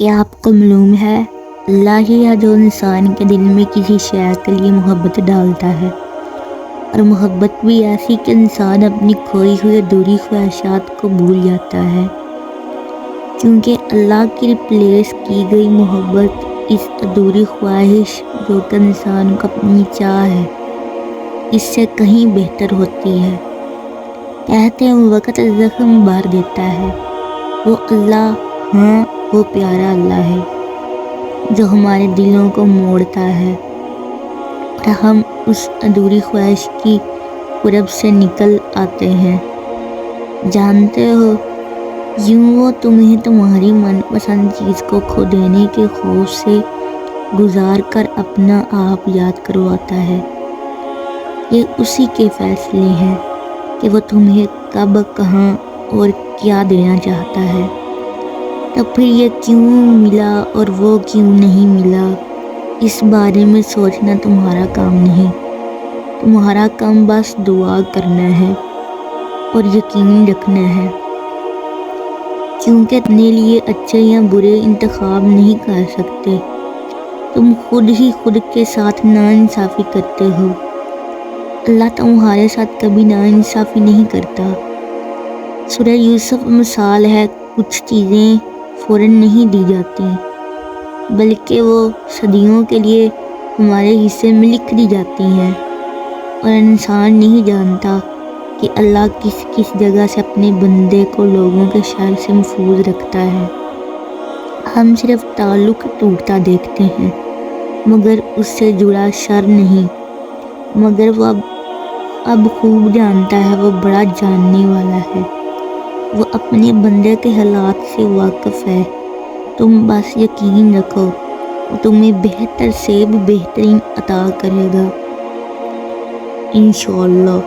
کیا آپ کو معلوم ہے اللہ ہی ہے جو انسان کے دل میں کسی شے کے لیے محبت ڈالتا ہے، اور محبت بھی ایسی کہ انسان اپنی کھوئی ہوئی ادھوری خواہشات کو بھول جاتا ہے، کیونکہ اللہ کی ریپلیس کی گئی محبت اس ادھوری خواہش جو کہ انسان کو اپنی چاہ ہے اس سے کہیں بہتر ہوتی ہے۔ کہتے ہیں وقت زخم بھر دیتا ہے، وہ اللہ، ہاں وہ پیارا اللہ ہے جو ہمارے دلوں کو موڑتا ہے اور ہم اس ادھوری خواہش کی قرب سے نکل آتے ہیں۔ جانتے ہو، یوں وہ تمہیں تمہاری من پسند چیز کو کھو دینے کے خوف سے گزار کر اپنا آپ یاد کرواتا ہے۔ یہ اسی کے فیصلے ہیں کہ وہ تمہیں کب، کہاں اور کیا دینا چاہتا ہے۔ تو پھر یہ کیوں ملا اور وہ کیوں نہیں ملا، اس بارے میں سوچنا تمہارا کام نہیں۔ تمہارا کام بس دعا کرنا ہے اور یقین رکھنا ہے، کیونکہ اپنے لیے اچھے یا برے انتخاب نہیں کر سکتے۔ تم خود ہی خود کے ساتھ ناانصافی کرتے ہو، اللہ تمہارے ساتھ کبھی ناانصافی نہیں کرتا۔ سورہ یوسف مثال ہے، کچھ چیزیں فوراً نہیں دی جاتی بلکہ وہ صدیوں کے لیے ہمارے حصے میں لکھ دی جاتی ہیں، اور انسان نہیں جانتا کہ اللہ کس کس جگہ سے اپنے بندے کو لوگوں کے شر سے محفوظ رکھتا ہے۔ ہم صرف تعلق ٹوٹتا دیکھتے ہیں مگر اس سے جڑا شر نہیں، مگر وہ اب خوب جانتا ہے، وہ بڑا جاننے والا ہے، وہ اپنے بندے کے حالات سے واقف ہے۔ تم بس یقین رکھو، وہ تمہیں بہتر سے بھی بہترین عطا کرے گا، انشاءاللہ۔